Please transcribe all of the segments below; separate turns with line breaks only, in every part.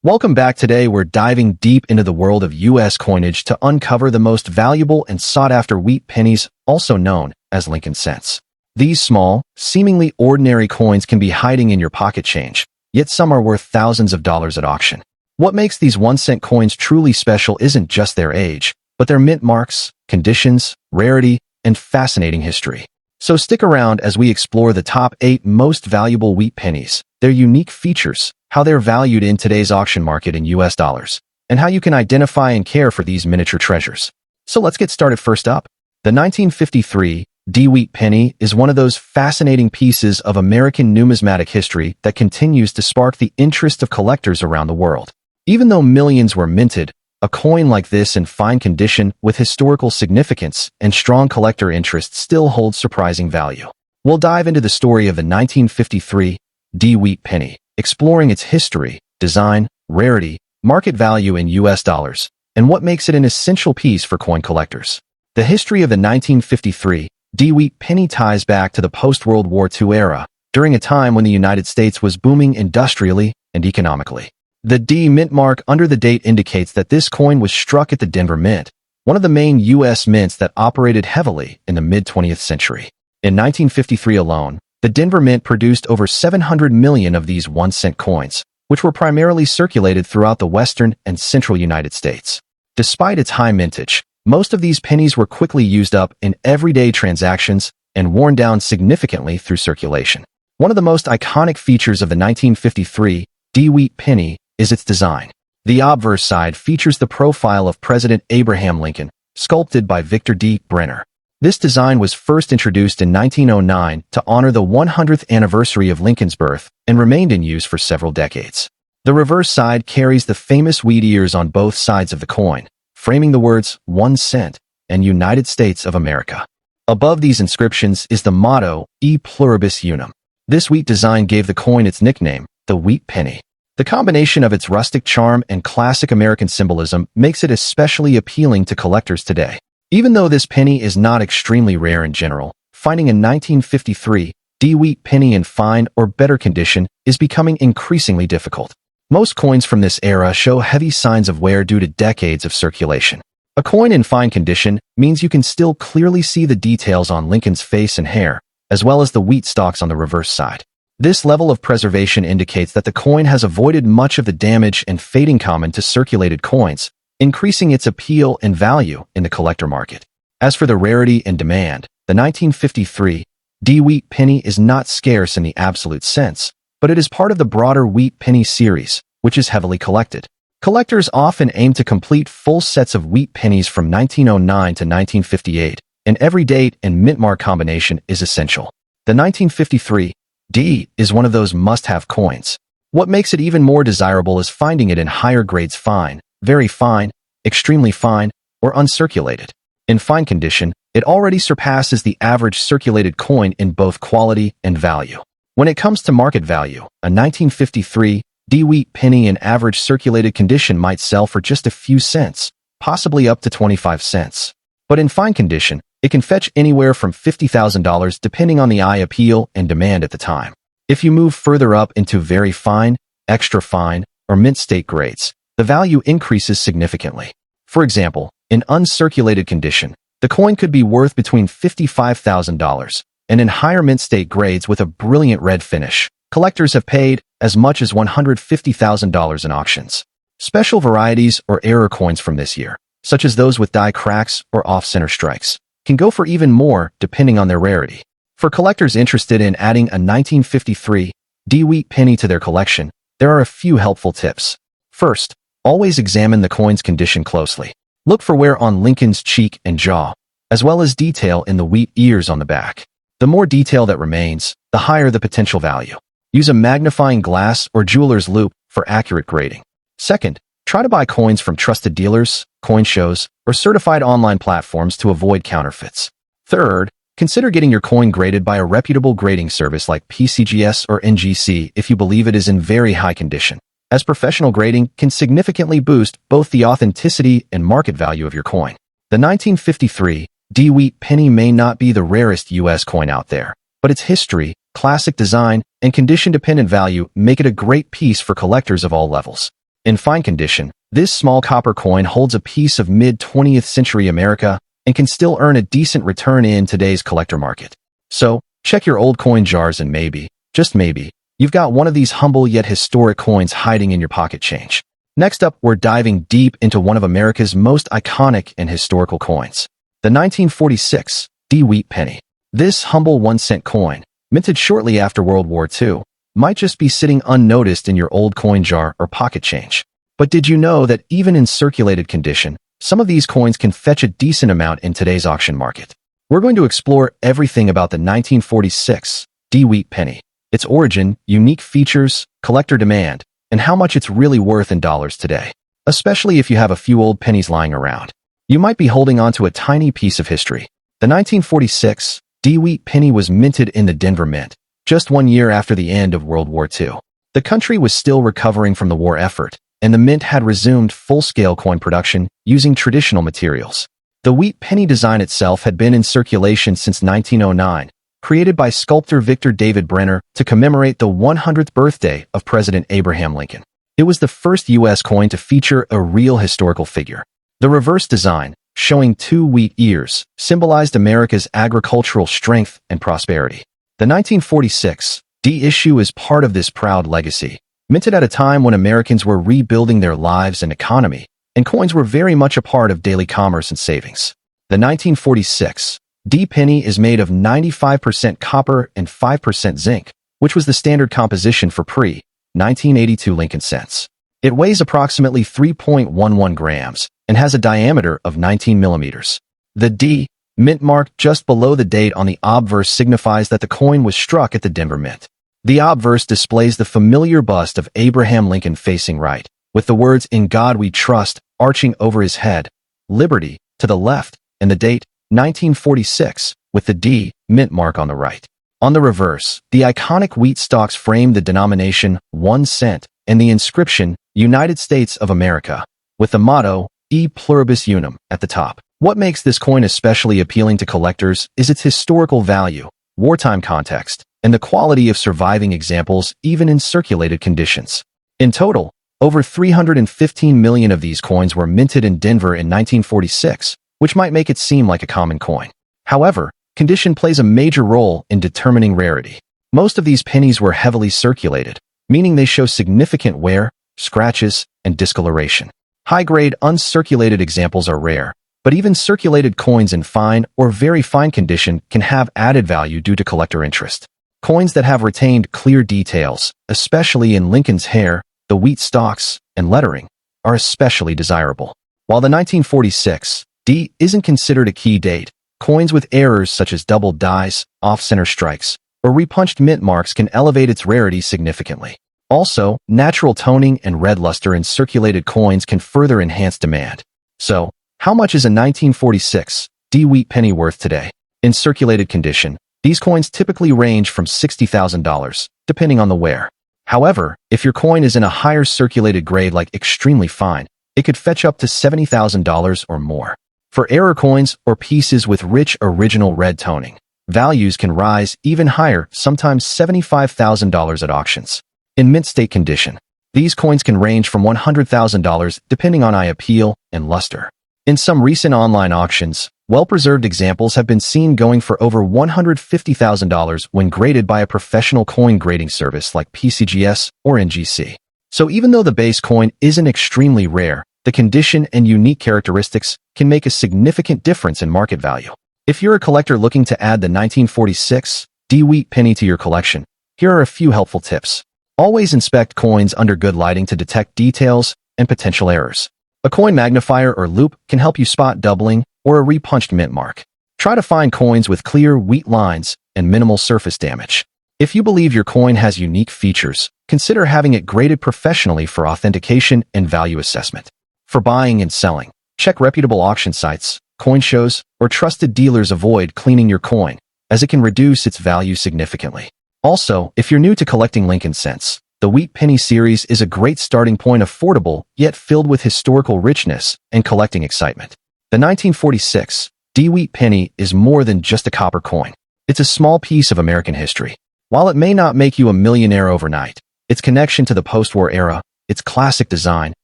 Welcome back. Today we're diving deep into the world of U.S. coinage to uncover the most valuable and sought-after wheat pennies, also known as Lincoln cents. These small, seemingly ordinary coins can be hiding in your pocket change, yet some are worth thousands of dollars at auction. What makes these 1-cent coins truly special isn't just their age, but their mint marks, conditions, rarity, and fascinating history. So stick around as we explore the top 8 most valuable wheat pennies, their unique features, how they're valued in today's auction market in US dollars, and how you can identify and care for these miniature treasures. So let's get started. First up, the 1953 D wheat penny is one of those fascinating pieces of American numismatic history that continues to spark the interest of collectors around the world. Even though millions were minted, a coin like this in fine condition with historical significance and strong collector interest still holds surprising value. We'll dive into the story of the 1953 D wheat penny, exploring its history, design, rarity, market value in US dollars, and what makes it an essential piece for coin collectors. The history of the 1953 D wheat penny ties back to the post-World War II era, during a time when the United States was booming industrially and economically. The D mint mark under the date indicates that this coin was struck at the Denver Mint, one of the main U.S. mints that operated heavily in the mid-20th century. In 1953 alone, the Denver Mint produced over 700 million of these 1-cent coins, which were primarily circulated throughout the western and central United States. Despite its high mintage, most of these pennies were quickly used up in everyday transactions and worn down significantly through circulation. One of the most iconic features of the 1953 D wheat penny is its design. The obverse side features the profile of President Abraham Lincoln, sculpted by Victor D. Brenner. This design was first introduced in 1909 to honor the 100th anniversary of Lincoln's birth and remained in use for several decades. The reverse side carries the famous wheat ears on both sides of the coin, framing the words 1 cent and United States of America. Above these inscriptions is the motto, E pluribus unum. This wheat design gave the coin its nickname, the wheat penny. The combination of its rustic charm and classic American symbolism makes it especially appealing to collectors today. Even though this penny is not extremely rare in general, finding a 1953 D wheat penny in fine or better condition is becoming increasingly difficult. Most coins from this era show heavy signs of wear due to decades of circulation. A coin in fine condition means you can still clearly see the details on Lincoln's face and hair, as well as the wheat stalks on the reverse side. This level of preservation indicates that the coin has avoided much of the damage and fading common to circulated coins, increasing its appeal and value in the collector market. As for the rarity and demand, the 1953 D wheat penny is not scarce in the absolute sense, but it is part of the broader wheat penny series, which is heavily collected. Collectors often aim to complete full sets of wheat pennies from 1909 to 1958, and every date and mint mark combination is essential. The 1953 D is one of those must-have coins. What makes it even more desirable is finding it in higher grades: fine, very fine, extremely fine, or uncirculated. In fine condition, it already surpasses the average circulated coin in both quality and value. When it comes to market value, a 1953 D wheat penny in average circulated condition might sell for just a few cents, possibly up to 25 cents. But in fine condition, it can fetch anywhere from $50,000 depending on the eye appeal and demand at the time. If you move further up into very fine, extra fine, or mint state grades, the value increases significantly. For example, in uncirculated condition, the coin could be worth between $55,000, and in higher mint state grades with a brilliant red finish, collectors have paid as much as $150,000 in auctions. Special varieties or error coins from this year, such as those with die cracks or off-center strikes, can go for even more depending on their rarity. For collectors interested in adding a 1953 D wheat penny to their collection, there are a few helpful tips. First, always examine the coin's condition closely. Look for wear on Lincoln's cheek and jaw, as well as detail in the wheat ears on the back. The more detail that remains, the higher the potential value. Use a magnifying glass or jeweler's loupe for accurate grading. Second, try to buy coins from trusted dealers, coin shows, or certified online platforms to avoid counterfeits. Third, consider getting your coin graded by a reputable grading service like PCGS or NGC if you believe it is in very high condition, as professional grading can significantly boost both the authenticity and market value of your coin. The 1953 D wheat penny may not be the rarest U.S. coin out there, but its history, classic design, and condition-dependent value make it a great piece for collectors of all levels. In fine condition, this small copper coin holds a piece of mid-20th century America and can still earn a decent return in today's collector market. So, check your old coin jars and maybe, just maybe, you've got one of these humble yet historic coins hiding in your pocket change. Next up, we're diving deep into one of America's most iconic and historical coins, the 1946 D-Wheat penny. This humble 1-cent coin, minted shortly after World War II, might just be sitting unnoticed in your old coin jar or pocket change. But did you know that even in circulated condition, some of these coins can fetch a decent amount in today's auction market? We're going to explore everything about the 1946 D-Wheat penny, its origin, unique features, collector demand, and how much it's really worth in dollars today. Especially if you have a few old pennies lying around, you might be holding on to a tiny piece of history. The 1946 D-Wheat penny was minted in the Denver Mint, just 1 year after the end of World War II. The country was still recovering from the war effort, and the mint had resumed full-scale coin production using traditional materials. The wheat penny design itself had been in circulation since 1909, created by sculptor Victor David Brenner to commemorate the 100th birthday of President Abraham Lincoln. It was the first U.S. coin to feature a real historical figure. The reverse design, showing 2 wheat ears, symbolized America's agricultural strength and prosperity. The 1946 D issue is part of this proud legacy, minted at a time when Americans were rebuilding their lives and economy, and coins were very much a part of daily commerce and savings. The 1946 D penny is made of 95% copper and 5% zinc, which was the standard composition for pre-1982 Lincoln cents. It weighs approximately 3.11 grams and has a diameter of 19 millimeters. The D mint mark just below the date on the obverse signifies that the coin was struck at the Denver Mint. The obverse displays the familiar bust of Abraham Lincoln facing right, with the words "In God We Trust" arching over his head, "Liberty" to the left, and the date 1946 with the D mint mark on the right. On the reverse, the iconic wheat stalks frame the denomination 1 cent and the inscription United States of America, with the motto E pluribus unum at the top. What makes this coin especially appealing to collectors is its historical value, wartime context, and the quality of surviving examples even in circulated conditions. In total, over 315 million of these coins were minted in Denver in 1946, which might make it seem like a common coin. However, condition plays a major role in determining rarity. Most of these pennies were heavily circulated, meaning they show significant wear, scratches, and discoloration. High-grade uncirculated examples are rare, but even circulated coins in fine or very fine condition can have added value due to collector interest. Coins that have retained clear details, especially in Lincoln's hair, the wheat stalks, and lettering, are especially desirable. While the 1946 D isn't considered a key date, coins with errors such as doubled dies, off-center strikes, or repunched mint marks can elevate its rarity significantly. Also, natural toning and red luster in circulated coins can further enhance demand. So, how much is a 1946 D wheat penny worth today? In circulated condition, these coins typically range from $60,000, depending on the wear. However, if your coin is in a higher circulated grade like extremely fine, it could fetch up to $70,000 or more. For error coins or pieces with rich original red toning, values can rise even higher, sometimes $75,000 at auctions. In mint state condition, these coins can range from $100,000 depending on eye appeal and luster. In some recent online auctions, well-preserved examples have been seen going for over $150,000 when graded by a professional coin grading service like PCGS or NGC. So even though the base coin isn't extremely rare, the condition and unique characteristics can make a significant difference in market value. If you're a collector looking to add the 1946 D wheat penny to your collection, here are a few helpful tips. Always inspect coins under good lighting to detect details and potential errors. A coin magnifier or loupe can help you spot doubling or a repunched mint mark. Try to find coins with clear wheat lines and minimal surface damage. If you believe your coin has unique features, consider having it graded professionally for authentication and value assessment. For buying and selling, check reputable auction sites, coin shows, or trusted dealers. Avoid cleaning your coin, as it can reduce its value significantly. Also, if you're new to collecting Lincoln cents, the Wheat Penny series is a great starting point, affordable, yet filled with historical richness and collecting excitement. The 1946 D Wheat Penny is more than just a copper coin. It's a small piece of American history. While it may not make you a millionaire overnight, its connection to the post-war era, its classic design,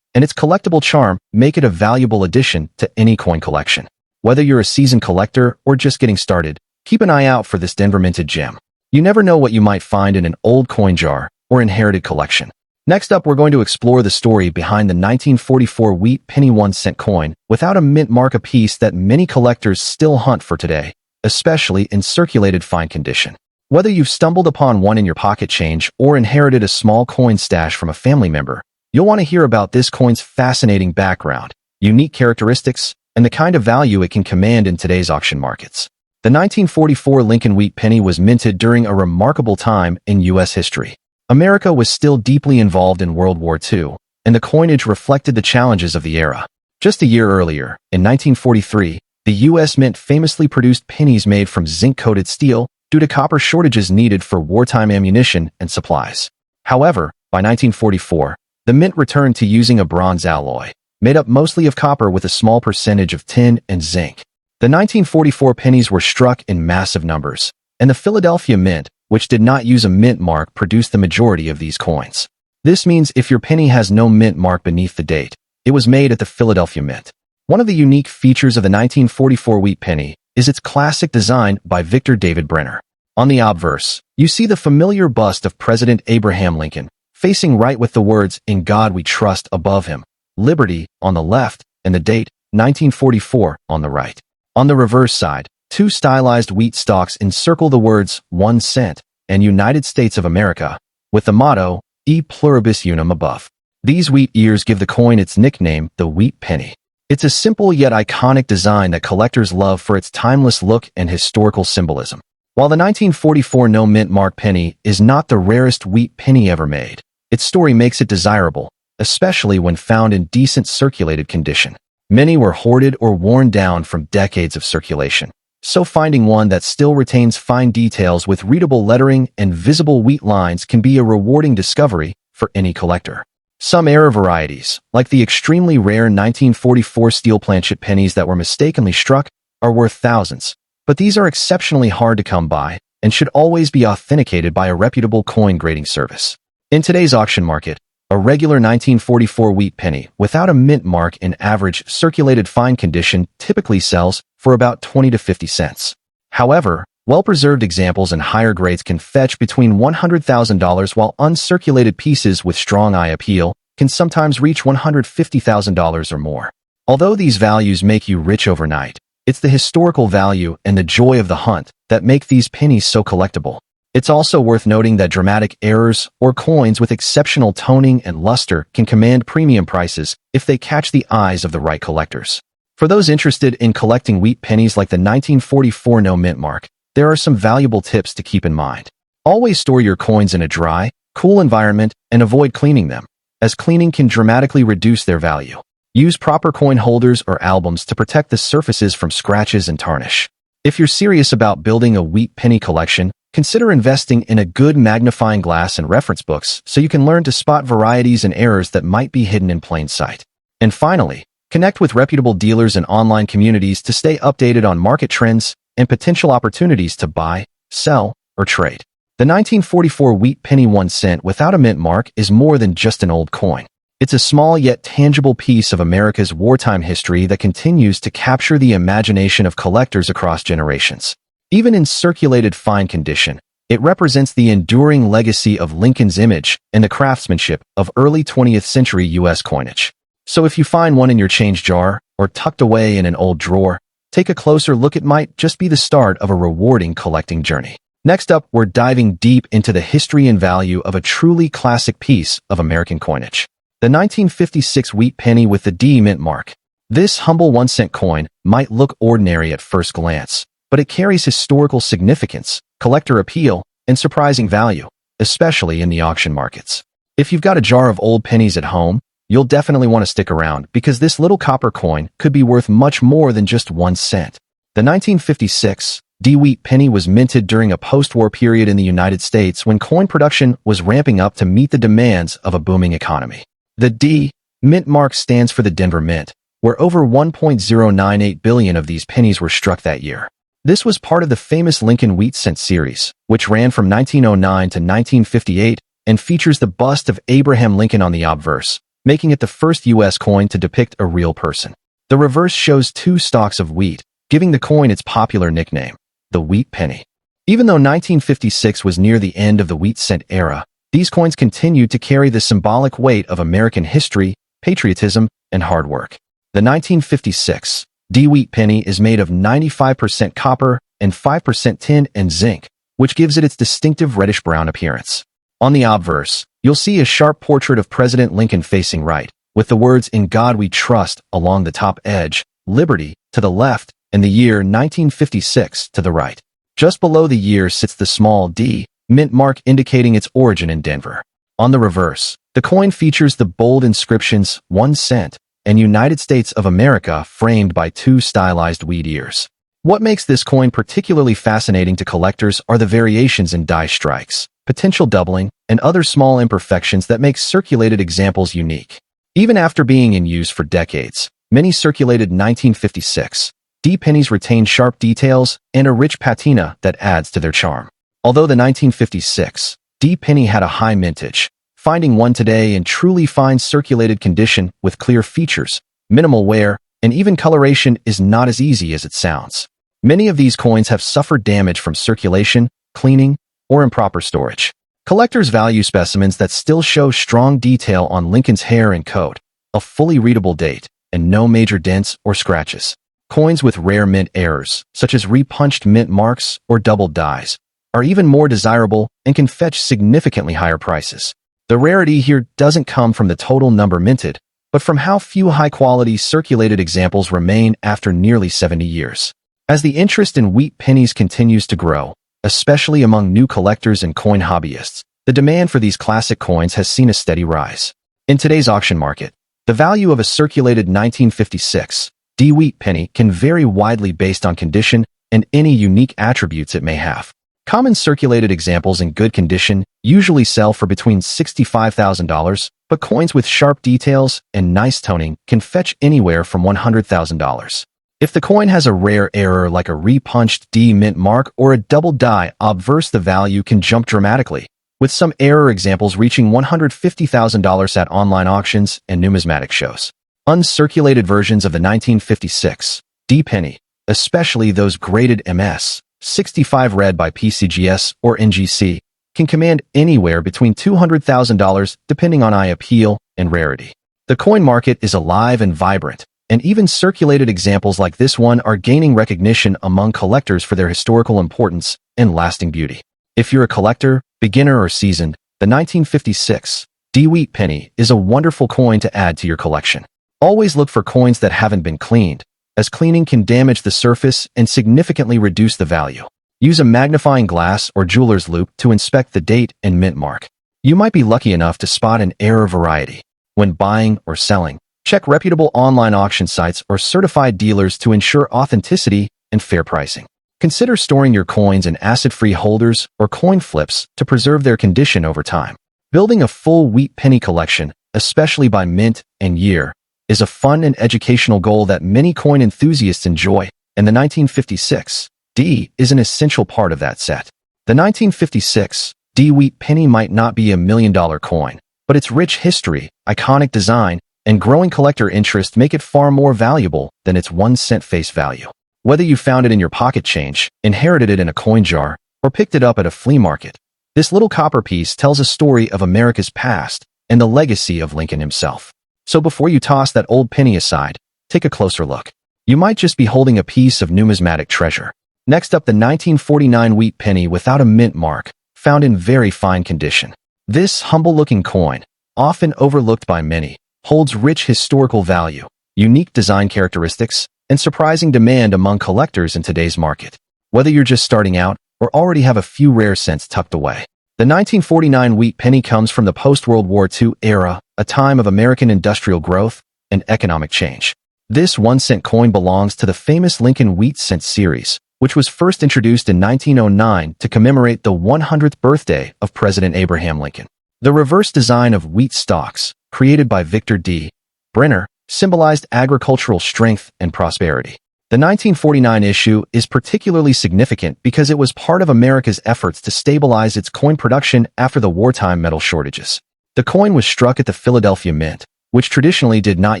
and its collectible charm make it a valuable addition to any coin collection. Whether you're a seasoned collector or just getting started, keep an eye out for this Denver minted gem. You never know what you might find in an old coin jar or inherited collection. Next up, we're going to explore the story behind the 1944 wheat penny 1-cent coin without a mint mark, a piece that many collectors still hunt for today, especially in circulated fine condition. Whether you've stumbled upon one in your pocket change or inherited a small coin stash from a family member, you'll want to hear about this coin's fascinating background, unique characteristics, and the kind of value it can command in today's auction markets. The 1944 Lincoln wheat penny was minted during a remarkable time in U.S. history. America was still deeply involved in World War II, and the coinage reflected the challenges of the era. Just a year earlier, in 1943, the U.S. Mint famously produced pennies made from zinc-coated steel due to copper shortages needed for wartime ammunition and supplies. However, by 1944, the mint returned to using a bronze alloy, made up mostly of copper with a small percentage of tin and zinc. The 1944 pennies were struck in massive numbers, and the Philadelphia Mint, which did not use a mint mark, produced the majority of these coins. This means if your penny has no mint mark beneath the date, it was made at the Philadelphia Mint. One of the unique features of the 1944 wheat penny is its classic design by Victor David Brenner. On the obverse, you see the familiar bust of President Abraham Lincoln, facing right with the words, "In God We Trust," above him, Liberty on the left, and the date, 1944, on the right. On the reverse side, two stylized wheat stalks encircle the words 1 cent and United States of America, with the motto E pluribus unum above. These wheat ears give the coin its nickname, the wheat penny. It's a simple yet iconic design that collectors love for its timeless look and historical symbolism. While the 1944 no mint mark penny is not the rarest wheat penny ever made, its story makes it desirable, especially when found in decent circulated condition. Many were hoarded or worn down from decades of circulation, so finding one that still retains fine details with readable lettering and visible wheat lines can be a rewarding discovery for any collector. Some era varieties, like the extremely rare 1944 steel planchet pennies that were mistakenly struck, are worth thousands, but these are exceptionally hard to come by and should always be authenticated by a reputable coin grading service. In today's auction market, a regular 1944 wheat penny without a mint mark in average circulated fine condition typically sells for about 20 to 50 cents. However, well-preserved examples in higher grades can fetch between $100,000, while uncirculated pieces with strong eye appeal can sometimes reach $150,000 or more. Although these values make you rich overnight, it's the historical value and the joy of the hunt that make these pennies so collectible. It's also worth noting that dramatic errors or coins with exceptional toning and luster can command premium prices if they catch the eyes of the right collectors. For those interested in collecting wheat pennies like the 1944 no mint mark, there are some valuable tips to keep in mind. Always store your coins in a dry, cool environment and avoid cleaning them, as cleaning can dramatically reduce their value. Use proper coin holders or albums to protect the surfaces from scratches and tarnish. If you're serious about building a wheat penny collection, consider investing in a good magnifying glass and reference books so you can learn to spot varieties and errors that might be hidden in plain sight. And finally, connect with reputable dealers and online communities to stay updated on market trends and potential opportunities to buy, sell, or trade. The 1944 wheat penny 1 cent without a mint mark is more than just an old coin. It's a small yet tangible piece of America's wartime history that continues to capture the imagination of collectors across generations. Even in circulated fine condition, it represents the enduring legacy of Lincoln's image and the craftsmanship of early 20th century U.S. coinage. So if you find one in your change jar or tucked away in an old drawer, take a closer look. It might just be the start of a rewarding collecting journey. Next up, we're diving deep into the history and value of a truly classic piece of American coinage. The 1956 wheat penny with the D mint mark. This humble 1 cent coin might look ordinary at first glance, but it carries historical significance, collector appeal, and surprising value, especially in the auction markets. If you've got a jar of old pennies at home, you'll definitely want to stick around because this little copper coin could be worth much more than just 1 cent. The 1956 D wheat penny was minted during a post-war period in the United States when coin production was ramping up to meet the demands of a booming economy. The D mint mark stands for the Denver Mint, where over 1.098 billion of these pennies were struck that year. This was part of the famous Lincoln wheat cent series, which ran from 1909 to 1958 and features the bust of Abraham Lincoln on the obverse, making it the first U.S. coin to depict a real person. The reverse shows two stalks of wheat, giving the coin its popular nickname, the wheat penny. Even though 1956 was near the end of the wheat cent era, these coins continued to carry the symbolic weight of American history, patriotism, and hard work. The 1956 D wheat penny is made of 95% copper and 5% tin and zinc, which gives it its distinctive reddish-brown appearance. On the obverse, you'll see a sharp portrait of President Lincoln facing right, with the words "In God We Trust" along the top edge, "Liberty" to the left, and the year 1956 to the right. Just below the year sits the small D mint mark indicating its origin in Denver. On the reverse, the coin features the bold inscriptions 1 cent and United States of America framed by two stylized wheat ears. What makes this coin particularly fascinating to collectors are the variations in die strikes, potential doubling, and other small imperfections that make circulated examples unique. Even after being in use for decades, many circulated 1956 D pennies retain sharp details and a rich patina that adds to their charm. Although the 1956 D penny had a high mintage, finding one today in truly fine circulated condition with clear features, minimal wear, and even coloration is not as easy as it sounds. Many of these coins have suffered damage from circulation, cleaning, or improper storage. Collectors value specimens that still show strong detail on Lincoln's hair and coat, a fully readable date, and no major dents or scratches. Coins with rare mint errors, such as repunched mint marks or doubled dies, are even more desirable and can fetch significantly higher prices. The rarity here doesn't come from the total number minted, but from how few high-quality circulated examples remain after nearly 70 years. As the interest in wheat pennies continues to grow, especially among new collectors and coin hobbyists, the demand for these classic coins has seen a steady rise. In today's auction market, the value of a circulated 1956 D wheat penny can vary widely based on condition and any unique attributes it may have. Common circulated examples in good condition usually sell for between $65,000, but coins with sharp details and nice toning can fetch anywhere from $100,000. If the coin has a rare error like a repunched D mint mark or a double die obverse, the value can jump dramatically, with some error examples reaching $150,000 at online auctions and numismatic shows. Uncirculated versions of the 1956 D penny, especially those graded MS 65 read by PCGS or NGC, can command anywhere between $200,000 depending on eye appeal and rarity. The coin market is alive and vibrant, and even circulated examples like this one are gaining recognition among collectors for their historical importance and lasting beauty. If you're a collector, beginner, or seasoned, the 1956 D wheat penny is a wonderful coin to add to your collection. Always look for coins that haven't been cleaned, as cleaning can damage the surface and significantly reduce the value. Use a magnifying glass or jeweler's loupe to inspect the date and mint mark. You might be lucky enough to spot an error variety. When buying or selling, check reputable online auction sites or certified dealers to ensure authenticity and fair pricing. Consider storing your coins in acid-free holders or coin flips to preserve their condition over time. Building a full wheat penny collection, especially by mint and year, is a fun and educational goal that many coin enthusiasts enjoy, and the 1956 D is an essential part of that set. The 1956 D wheat penny might not be a $1,000,000 coin, but its rich history, iconic design, and growing collector interest make it far more valuable than its 1 cent face value. Whether you found it in your pocket change, inherited it in a coin jar, or picked it up at a flea market, this little copper piece tells a story of America's past and the legacy of Lincoln himself. So before you toss that old penny aside, take a closer look. You might just be holding a piece of numismatic treasure. Next up, the 1949 wheat penny without a mint mark, found in very fine condition. This humble-looking coin, often overlooked by many, holds rich historical value, unique design characteristics, and surprising demand among collectors in today's market. Whether you're just starting out or already have a few rare cents tucked away, the 1949 wheat penny comes from the post-World War II era, a time of American industrial growth and economic change. This 1 cent coin belongs to the famous Lincoln Wheat Cent series, which was first introduced in 1909 to commemorate the 100th birthday of President Abraham Lincoln. The reverse design of wheat stalks, created by Victor D. Brenner, symbolized agricultural strength and prosperity. The 1949 issue is particularly significant because it was part of America's efforts to stabilize its coin production after the wartime metal shortages. The coin was struck at the Philadelphia Mint, which traditionally did not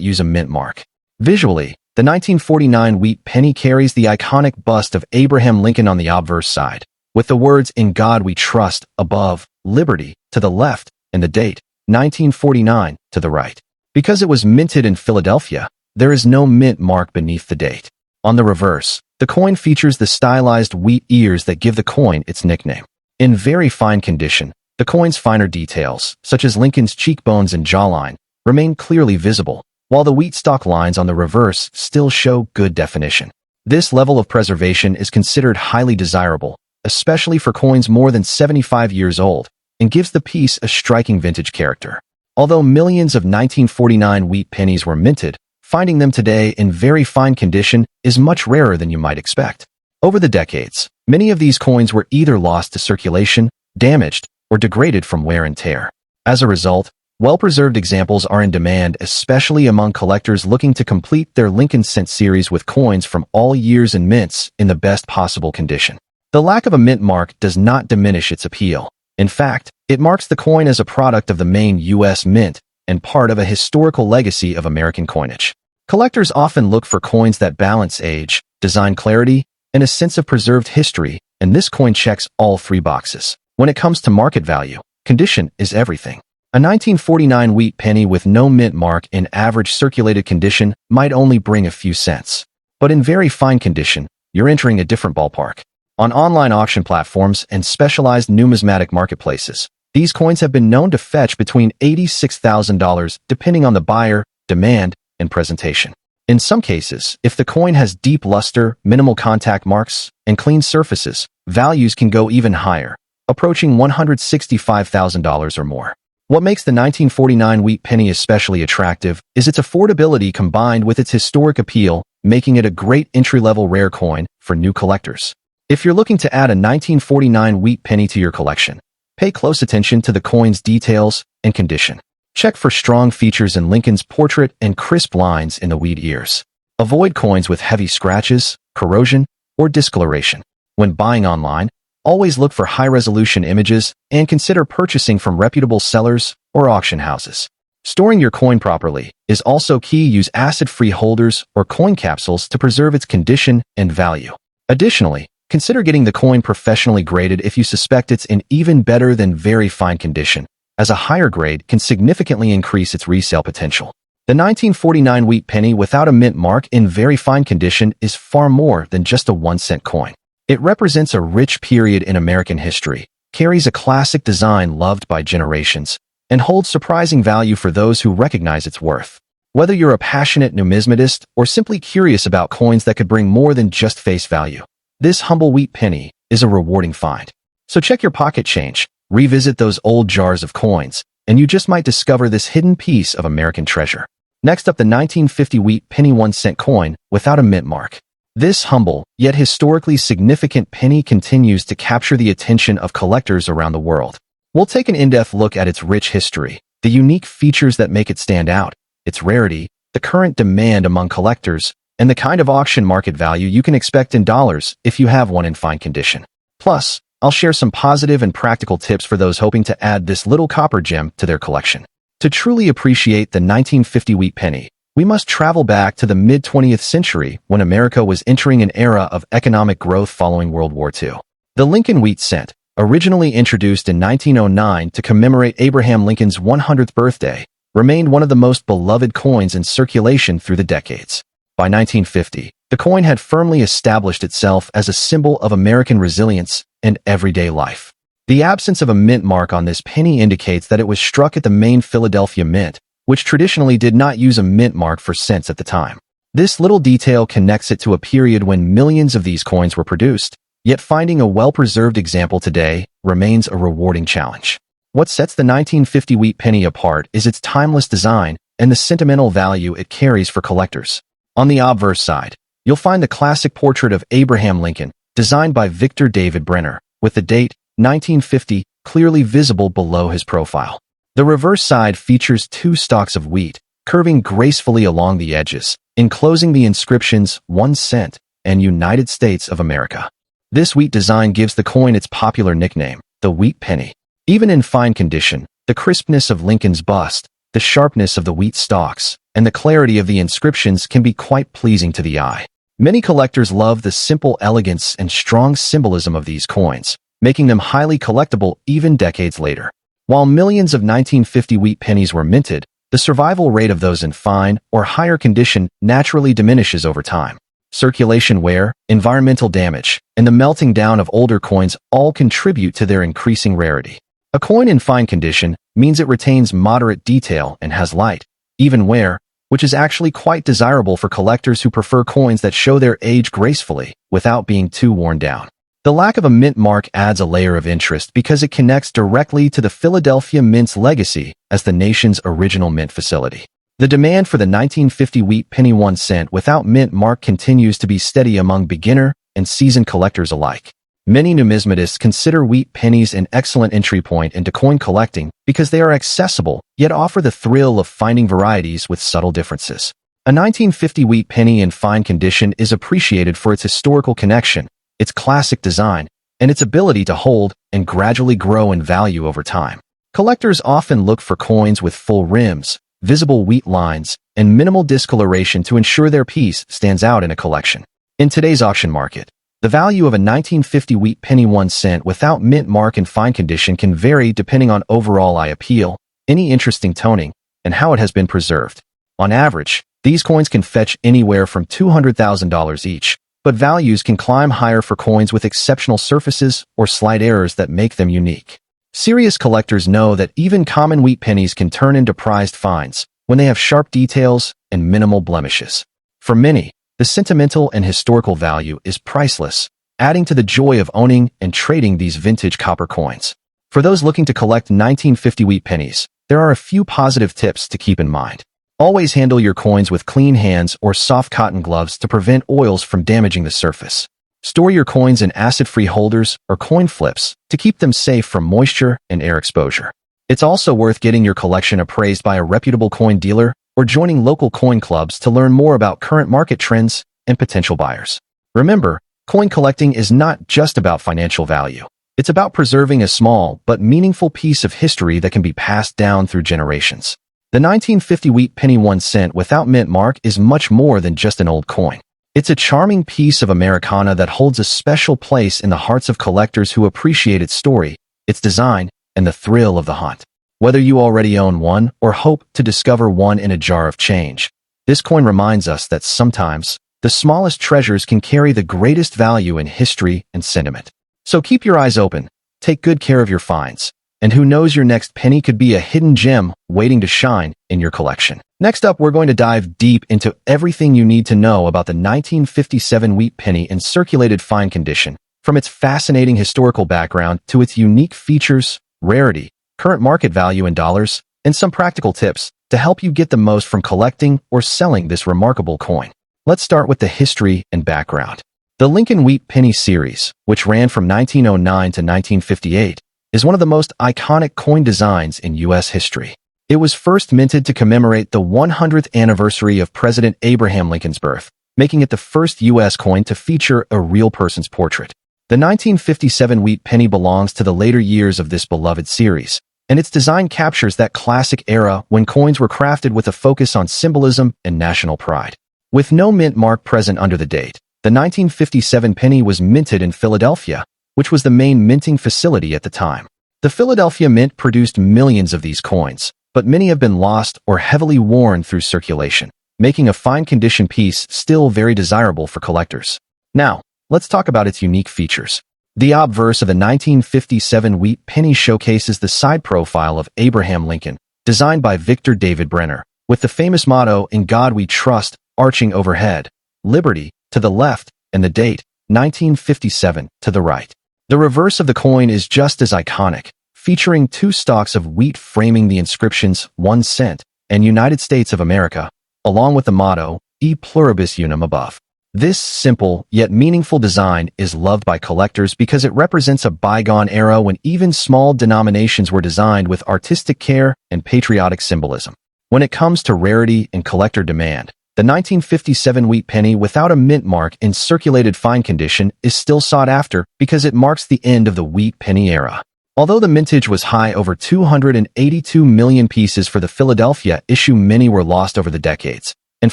use a mint mark. Visually, the 1949 wheat penny carries the iconic bust of Abraham Lincoln on the obverse side, with the words "In God We Trust" above, "Liberty" to the left, and the date, 1949, to the right. Because it was minted in Philadelphia, there is no mint mark beneath the date. On the reverse, the coin features the stylized wheat ears that give the coin its nickname. In very fine condition, the coin's finer details, such as Lincoln's cheekbones and jawline, remain clearly visible, while the wheat stalk lines on the reverse still show good definition. This level of preservation is considered highly desirable, especially for coins more than 75 years old, and gives the piece a striking vintage character. Although millions of 1949 wheat pennies were minted, finding them today in very fine condition is much rarer than you might expect. Over the decades, many of these coins were either lost to circulation, damaged, or degraded from wear and tear. As a result, well-preserved examples are in demand, especially among collectors looking to complete their Lincoln Cent series with coins from all years and mints in the best possible condition. The lack of a mint mark does not diminish its appeal. In fact, it marks the coin as a product of the main U.S. Mint and part of a historical legacy of American coinage. Collectors often look for coins that balance age, design clarity, and a sense of preserved history, and this coin checks all three boxes. When it comes to market value, condition is everything. A 1949 wheat penny with no mint mark in average circulated condition might only bring a few cents. But in very fine condition, you're entering a different ballpark. On online auction platforms and specialized numismatic marketplaces, these coins have been known to fetch between $86,000 depending on the buyer, demand, and presentation. In some cases, if the coin has deep luster, minimal contact marks, and clean surfaces, values can go even higher, approaching $165,000 or more. What makes the 1949 wheat penny especially attractive is its affordability combined with its historic appeal, making it a great entry-level rare coin for new collectors. If you're looking to add a 1949 wheat penny to your collection, pay close attention to the coin's details and condition. Check for strong features in Lincoln's portrait and crisp lines in the wheat ears. Avoid coins with heavy scratches, corrosion, or discoloration. When buying online, always look for high-resolution images and consider purchasing from reputable sellers or auction houses. Storing your coin properly is also key. Use acid-free holders or coin capsules to preserve its condition and value. Additionally, consider getting the coin professionally graded if you suspect it's in even better than very fine condition, as a higher grade can significantly increase its resale potential. The 1949 wheat penny without a mint mark in very fine condition is far more than just a 1-cent coin. It represents a rich period in American history, carries a classic design loved by generations, and holds surprising value for those who recognize its worth. Whether you're a passionate numismatist or simply curious about coins that could bring more than just face value, this humble wheat penny is a rewarding find. So check your pocket change, revisit those old jars of coins, and you just might discover this hidden piece of American treasure. Next up, the 1950 wheat penny 1-cent coin without a mint mark. This humble, yet historically significant penny continues to capture the attention of collectors around the world. We'll take an in-depth look at its rich history, the unique features that make it stand out, its rarity, the current demand among collectors, and the kind of auction market value you can expect in dollars if you have one in fine condition. Plus, I'll share some positive and practical tips for those hoping to add this little copper gem to their collection. To truly appreciate the 1950 wheat penny, we must travel back to the mid-20th century when America was entering an era of economic growth following World War II. The Lincoln Wheat Cent, originally introduced in 1909 to commemorate Abraham Lincoln's 100th birthday, remained one of the most beloved coins in circulation through the decades. By 1950, the coin had firmly established itself as a symbol of American resilience and everyday life. The absence of a mint mark on this penny indicates that it was struck at the main Philadelphia Mint, which traditionally did not use a mint mark for cents at the time. This little detail connects it to a period when millions of these coins were produced, yet finding a well-preserved example today remains a rewarding challenge. What sets the 1950 wheat penny apart is its timeless design and the sentimental value it carries for collectors. On the obverse side, you'll find the classic portrait of Abraham Lincoln, designed by Victor David Brenner, with the date 1950 clearly visible below his profile. The reverse side features two stalks of wheat, curving gracefully along the edges, enclosing the inscriptions 1 cent and United States of America. This wheat design gives the coin its popular nickname, the wheat penny. Even in fine condition, the crispness of Lincoln's bust, the sharpness of the wheat stalks, and the clarity of the inscriptions can be quite pleasing to the eye. Many collectors love the simple elegance and strong symbolism of these coins, making them highly collectible even decades later. While millions of 1950 wheat pennies were minted, the survival rate of those in fine or higher condition naturally diminishes over time. Circulation wear, environmental damage, and the melting down of older coins all contribute to their increasing rarity. A coin in fine condition means it retains moderate detail and has light, even wear, which is actually quite desirable for collectors who prefer coins that show their age gracefully without being too worn down. The lack of a mint mark adds a layer of interest because it connects directly to the Philadelphia Mint's legacy as the nation's original mint facility. The demand for the 1950 wheat penny 1 cent without mint mark continues to be steady among beginner and seasoned collectors alike. Many numismatists consider wheat pennies an excellent entry point into coin collecting because they are accessible, yet offer the thrill of finding varieties with subtle differences. A 1950 wheat penny in fine condition is appreciated for its historical connection, its classic design, and its ability to hold and gradually grow in value over time. Collectors often look for coins with full rims, visible wheat lines, and minimal discoloration to ensure their piece stands out in a collection. In today's auction market, the value of a 1950 wheat penny 1 cent without mint mark in fine condition can vary depending on overall eye appeal, any interesting toning, and how it has been preserved. On average, these coins can fetch anywhere from $200,000 each, but values can climb higher for coins with exceptional surfaces or slight errors that make them unique. Serious collectors know that even common wheat pennies can turn into prized finds when they have sharp details and minimal blemishes. For many, the sentimental and historical value is priceless, adding to the joy of owning and trading these vintage copper coins. For those looking to collect 1950 wheat pennies, there are a few positive tips to keep in mind. Always handle your coins with clean hands or soft cotton gloves to prevent oils from damaging the surface. Store your coins in acid-free holders or coin flips to keep them safe from moisture and air exposure. It's also worth getting your collection appraised by a reputable coin dealer or joining local coin clubs to learn more about current market trends and potential buyers. Remember, coin collecting is not just about financial value. It's about preserving a small but meaningful piece of history that can be passed down through generations. The 1950 wheat penny 1 cent without mint mark is much more than just an old coin. It's a charming piece of Americana that holds a special place in the hearts of collectors who appreciate its story, its design, and the thrill of the hunt. Whether you already own one or hope to discover one in a jar of change, this coin reminds us that sometimes the smallest treasures can carry the greatest value in history and sentiment. So keep your eyes open, take good care of your finds, and who knows, your next penny could be a hidden gem waiting to shine in your collection. Next up, we're going to dive deep into everything you need to know about the 1957 wheat penny in circulated fine condition, from its fascinating historical background to its unique features, rarity, current market value in dollars, and some practical tips to help you get the most from collecting or selling this remarkable coin. Let's start with the history and background. The Lincoln Wheat Penny series, which ran from 1909 to 1958, is one of the most iconic coin designs in U.S. history. It was first minted to commemorate the 100th anniversary of President Abraham Lincoln's birth, making it the first U.S. coin to feature a real person's portrait. The 1957 wheat penny belongs to the later years of this beloved series, and its design captures that classic era when coins were crafted with a focus on symbolism and national pride. With no mint mark present under the date, the 1957 penny was minted in Philadelphia, which was the main minting facility at the time. The Philadelphia Mint produced millions of these coins, but many have been lost or heavily worn through circulation, making a fine condition piece still very desirable for collectors. Now, let's talk about its unique features. The obverse of the 1957 wheat penny showcases the side profile of Abraham Lincoln, designed by Victor David Brenner, with the famous motto, "In God We Trust," arching overhead, "Liberty" to the left, and the date, 1957, to the right. The reverse of the coin is just as iconic, featuring two stalks of wheat framing the inscriptions 1 cent and United States of America, along with the motto, E pluribus unum above. This simple yet meaningful design is loved by collectors because it represents a bygone era when even small denominations were designed with artistic care and patriotic symbolism. When it comes to rarity and collector demand, the 1957 wheat penny without a mint mark in circulated fine condition is still sought after because it marks the end of the wheat penny era. Although the mintage was high, over 282 million pieces for the Philadelphia issue, many were lost over the decades, and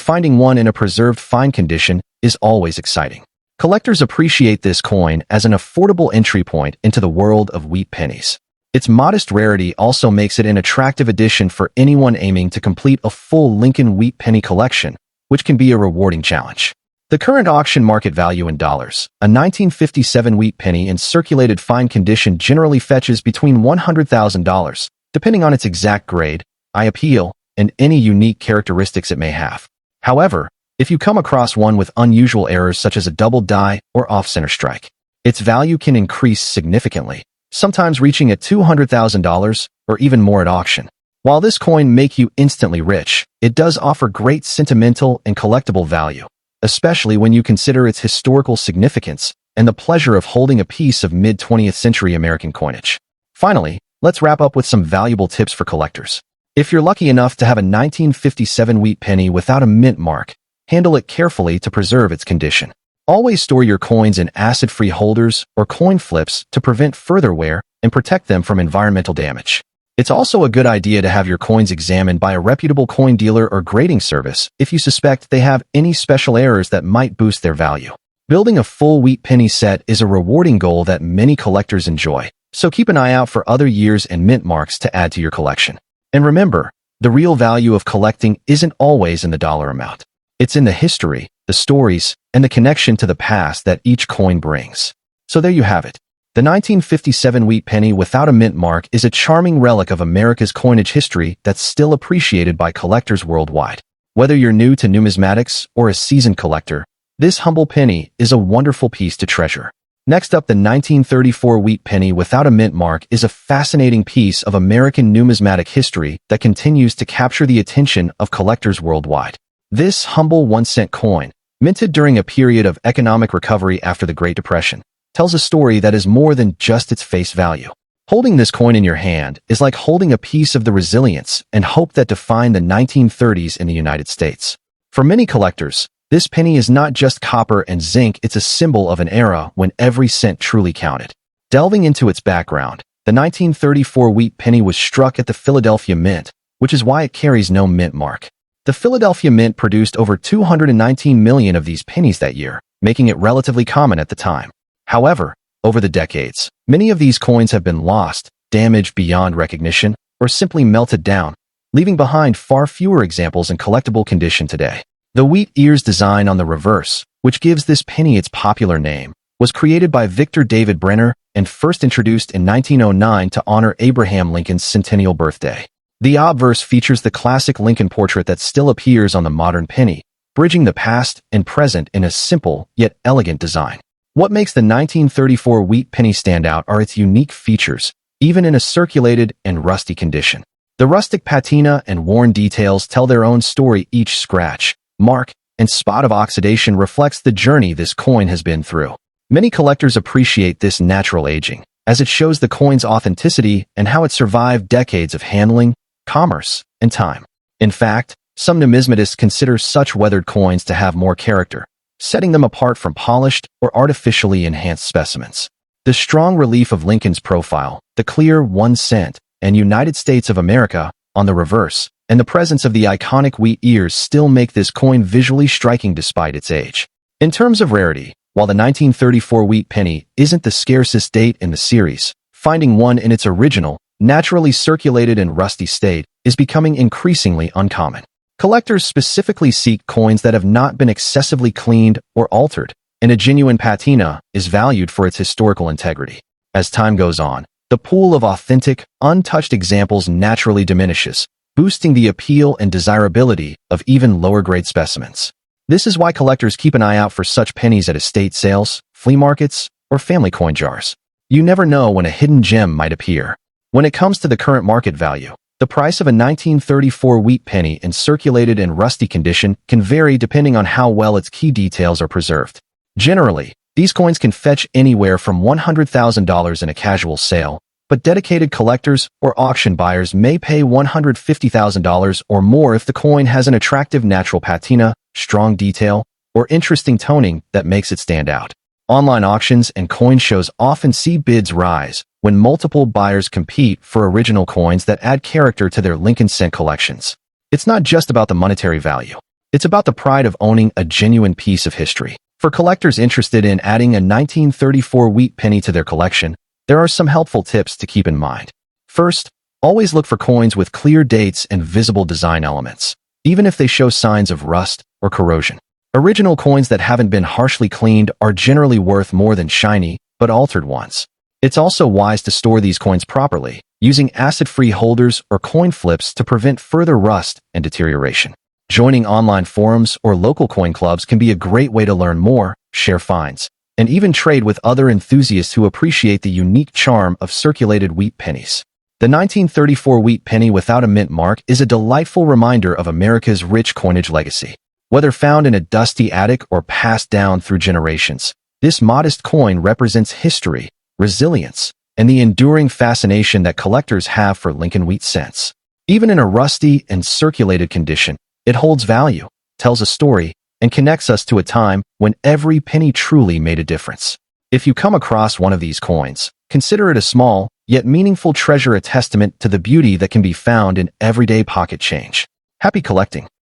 finding one in a preserved fine condition is always exciting. Collectors appreciate this coin as an affordable entry point into the world of wheat pennies. Its modest rarity also makes it an attractive addition for anyone aiming to complete a full Lincoln wheat penny collection, which can be a rewarding challenge. The current auction market value in dollars, a 1957 wheat penny in circulated fine condition generally fetches between $100,000, depending on its exact grade, eye appeal, and any unique characteristics it may have. However, if you come across one with unusual errors such as a double die or off-center strike, its value can increase significantly, sometimes reaching at $200,000 or even more at auction. While this coin may make you instantly rich, it does offer great sentimental and collectible value, especially when you consider its historical significance and the pleasure of holding a piece of mid-20th century American coinage. Finally, let's wrap up with some valuable tips for collectors. If you're lucky enough to have a 1957 wheat penny without a mint mark, handle it carefully to preserve its condition. Always store your coins in acid-free holders or coin flips to prevent further wear and protect them from environmental damage. It's also a good idea to have your coins examined by a reputable coin dealer or grading service if you suspect they have any special errors that might boost their value. Building a full wheat penny set is a rewarding goal that many collectors enjoy, so keep an eye out for other years and mint marks to add to your collection. And remember, the real value of collecting isn't always in the dollar amount. It's in the history, the stories, and the connection to the past that each coin brings. So there you have it. The 1957 wheat penny without a mint mark is a charming relic of America's coinage history that's still appreciated by collectors worldwide. Whether you're new to numismatics or a seasoned collector, this humble penny is a wonderful piece to treasure. Next up, the 1934 wheat penny without a mint mark is a fascinating piece of American numismatic history that continues to capture the attention of collectors worldwide. This humble 1-cent coin, minted during a period of economic recovery after the Great Depression, tells a story that is more than just its face value. Holding this coin in your hand is like holding a piece of the resilience and hope that defined the 1930s in the United States. For many collectors, this penny is not just copper and zinc, it's a symbol of an era when every cent truly counted. Delving into its background, the 1934 wheat penny was struck at the Philadelphia Mint, which is why it carries no mint mark. The Philadelphia Mint produced over 219 million of these pennies that year, making it relatively common at the time. However, over the decades, many of these coins have been lost, damaged beyond recognition, or simply melted down, leaving behind far fewer examples in collectible condition today. The wheat ears design on the reverse, which gives this penny its popular name, was created by Victor David Brenner and first introduced in 1909 to honor Abraham Lincoln's centennial birthday. The obverse features the classic Lincoln portrait that still appears on the modern penny, bridging the past and present in a simple yet elegant design. What makes the 1934 wheat penny stand out are its unique features, even in a circulated and rusty condition. The rustic patina and worn details tell their own story. Each scratch, mark, and spot of oxidation reflects the journey this coin has been through. Many collectors appreciate this natural aging, as it shows the coin's authenticity and how it survived decades of handling, commerce, and time. In fact, some numismatists consider such weathered coins to have more character, setting them apart from polished or artificially enhanced specimens. The strong relief of Lincoln's profile, the clear 1 cent, and United States of America on the reverse, and the presence of the iconic wheat ears still make this coin visually striking despite its age. In terms of rarity, while the 1934 wheat penny isn't the scarcest date in the series, finding one in its original, naturally circulated and rusty state is becoming increasingly uncommon. Collectors specifically seek coins that have not been excessively cleaned or altered, and a genuine patina is valued for its historical integrity. As time goes on, the pool of authentic, untouched examples naturally diminishes, boosting the appeal and desirability of even lower-grade specimens. This is why collectors keep an eye out for such pennies at estate sales, flea markets, or family coin jars. You never know when a hidden gem might appear. When it comes to the current market value, the price of a 1934 wheat penny in circulated and rusty condition can vary depending on how well its key details are preserved. Generally, these coins can fetch anywhere from $100,000 in a casual sale but dedicated collectors or auction buyers may pay $150,000 or more if the coin has an attractive natural patina, strong detail, or interesting toning that makes it stand out. Online auctions and coin shows often see bids rise when multiple buyers compete for original coins that add character to their Lincoln Cent collections. It's not just about the monetary value. It's about the pride of owning a genuine piece of history. For collectors interested in adding a 1934 wheat penny to their collection, there are some helpful tips to keep in mind. First, always look for coins with clear dates and visible design elements, even if they show signs of rust or corrosion. Original coins that haven't been harshly cleaned are generally worth more than shiny, but altered ones. It's also wise to store these coins properly, using acid-free holders or coin flips to prevent further rust and deterioration. Joining online forums or local coin clubs can be a great way to learn more, share finds, and even trade with other enthusiasts who appreciate the unique charm of circulated wheat pennies. The 1934 wheat penny without a mint mark is a delightful reminder of America's rich coinage legacy. Whether found in a dusty attic or passed down through generations, this modest coin represents history, resilience, and the enduring fascination that collectors have for Lincoln wheat cents. Even in a rusty and circulated condition, it holds value, tells a story, and connects us to a time when every penny truly made a difference. If you come across one of these coins, consider it a small, yet meaningful treasure, a testament to the beauty that can be found in everyday pocket change. Happy collecting!